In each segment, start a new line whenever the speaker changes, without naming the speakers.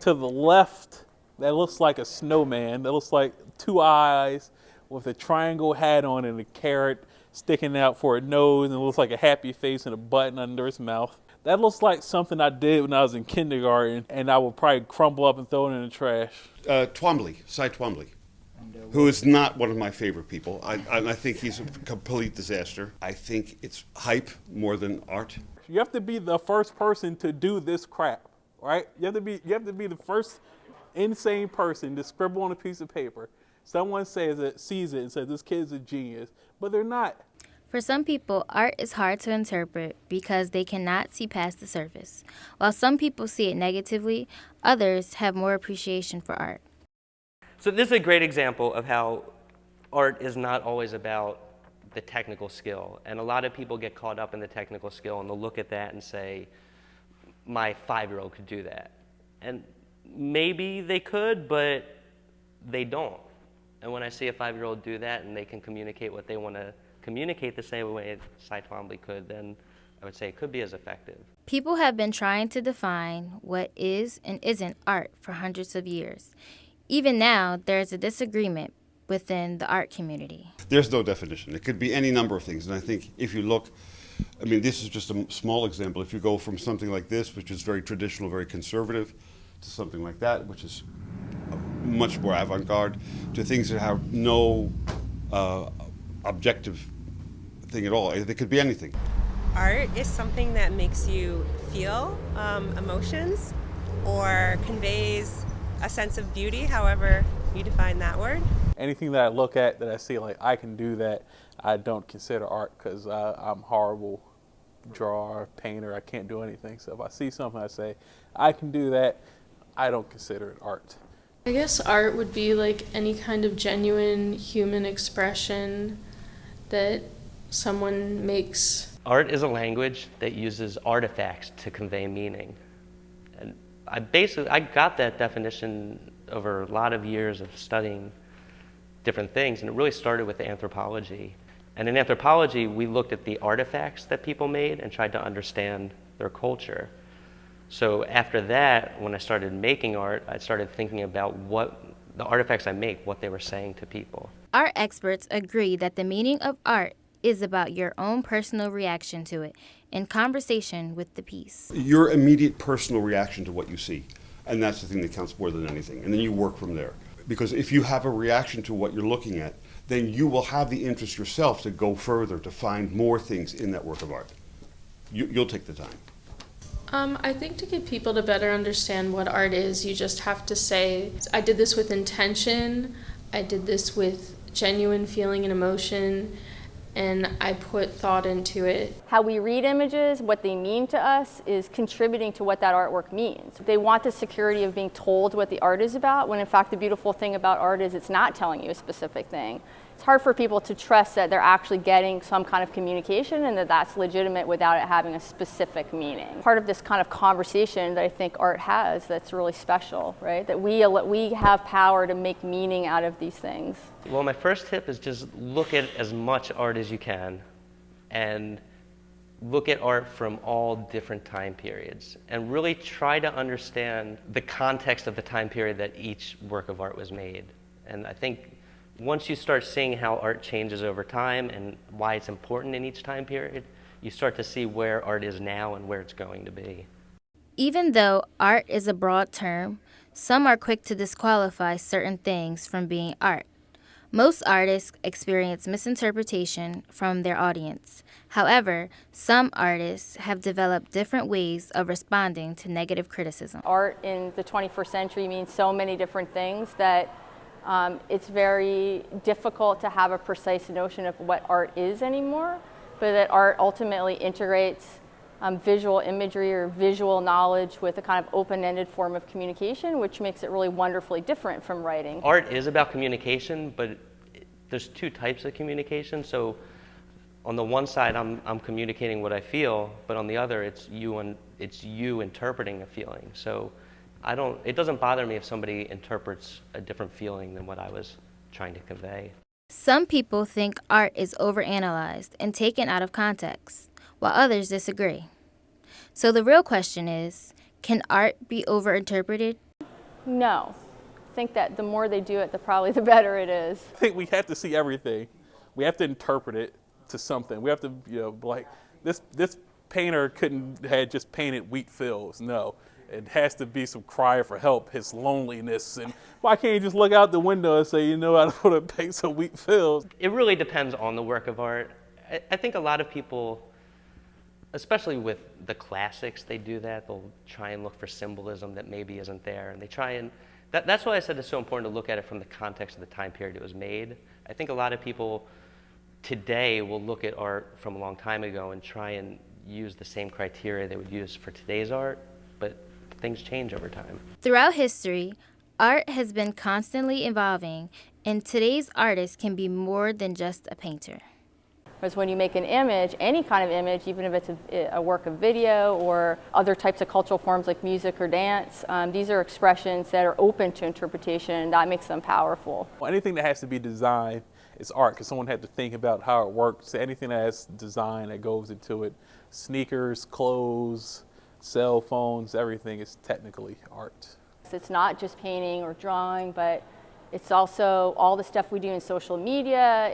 To the left, that looks like a snowman. That looks like two eyes with a triangle hat on and a carrot sticking out for a nose, and it looks like a happy face and a button under its mouth. That looks like something I did when I was in kindergarten, and I would probably crumple up and throw it in the trash.
Cy Twombly, who is not one of my favorite people. I think he's a complete disaster. I think it's hype more than art.
You have to be the first person to do this crap, right? You have to be the first insane person to scribble on a piece of paper. Someone sees it and says this kid's a genius, but they're not.
For some people, art is hard to interpret because they cannot see past the surface. While some people see it negatively, others have more appreciation for art.
So this is a great example of how art is not always about the technical skill. And a lot of people get caught up in the technical skill, and they'll look at that and say, my 5-year-old could do that. And maybe they could, but they don't. And when I see a 5-year-old do that and they can communicate what they want to communicate the same way Cy Twombly could, then I would say it could be as effective.
People have been trying to define what is and isn't art for hundreds of years. Even now, there's a disagreement within the art community.
There's no definition. It could be any number of things. And I think if you look, I mean, this is just a small example. If you go from something like this, which is very traditional, very conservative, to something like that, which is much more avant-garde, to things that have no objective thing at all. It could be anything.
Art is something that makes you feel emotions or conveys a sense of beauty, however you define that word.
Anything that I look at that I see like I can do that, I don't consider art because I'm horrible drawer, painter. I can't do anything. So if I see something I say I can do that, I don't consider it art.
I guess art would be like any kind of genuine human expression that someone makes.
Art is a language that uses artifacts to convey meaning. And I got that definition over a lot of years of studying different things, and it really started with anthropology. And in anthropology, we looked at the artifacts that people made and tried to understand their culture. So after that, when I started making art, I started thinking about what the artifacts I make, what they were saying to people.
Art experts agree that the meaning of art is about your own personal reaction to it in conversation with the piece.
Your immediate personal reaction to what you see, and that's the thing that counts more than anything. And then you work from there. Because if you have a reaction to what you're looking at, then you will have the interest yourself to go further, to find more things in that work of art. You'll take the time.
I think to get people to better understand what art is, you just have to say, I did this with intention, I did this with genuine feeling and emotion, and I put thought into it.
How we read images, what they mean to us, is contributing to what that artwork means. They want the security of being told what the art is about, when in fact the beautiful thing about art is it's not telling you a specific thing. It's hard for people to trust that they're actually getting some kind of communication and that that's legitimate without it having a specific meaning. Part of this kind of conversation that I think art has that's really special, right? That we have power to make meaning out of these things.
Well, my first tip is just look at as much art as you can and look at art from all different time periods and really try to understand the context of the time period that each work of art was made. And I think once you start seeing how art changes over time and why it's important in each time period, you start to see where art is now and where it's going to be.
Even though art is a broad term, some are quick to disqualify certain things from being art. Most artists experience misinterpretation from their audience. However, some artists have developed different ways of responding to negative criticism.
Art in the 21st century means so many different things that it's very difficult to have a precise notion of what art is anymore, but that art ultimately integrates visual imagery or visual knowledge with a kind of open-ended form of communication, which makes it really wonderfully different from writing.
Art is about communication, but there's two types of communication. So on the one side, I'm communicating what I feel, but on the other, it's you interpreting a feeling. So it doesn't bother me if somebody interprets a different feeling than what I was trying to convey.
Some people think art is overanalyzed and taken out of context, while others disagree. So the real question is, can art be overinterpreted?
No. I think that the more they do it, probably the better it is.
I think we have to see everything. We have to interpret it to something. We have to, like this painter couldn't had just painted wheat fields. No, it has to be some cry for help, his loneliness, and why can't you just look out the window and say, I'm going to paint some wheat fields?
It really depends on the work of art. I think a lot of people, especially with the classics, they do that. They'll try and look for symbolism that maybe isn't there, and they try and. That's why I said it's so important to look at it from the context of the time period it was made. I think a lot of people today will look at art from a long time ago and try and use the same criteria they would use for today's art, but things change over time.
Throughout history, art has been constantly evolving, and today's artist can be more than just a painter.
Whereas when you make an image, any kind of image, even if it's a work of video or other types of cultural forms like music or dance, these are expressions that are open to interpretation, and that makes them powerful.
Anything that has to be designed is art, because someone had to think about how it works. Anything that has design that goes into it, sneakers, clothes, cell phones, everything is technically art.
It's not just painting or drawing, but it's also all the stuff we do in social media.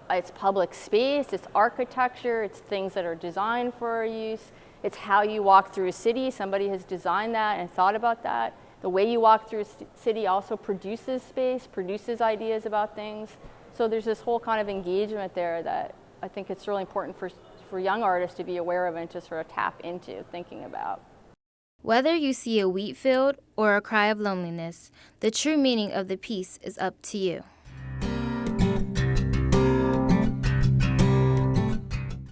It's public space, it's architecture, it's things that are designed for our use. It's how you walk through a city. Somebody has designed that and thought about that. The way you walk through a city also produces space, produces ideas about things. So there's this whole kind of engagement there that I think it's really important for young artists to be aware of and to sort of tap into thinking about.
Whether you see a wheat field or a cry of loneliness, the true meaning of the piece is up to you.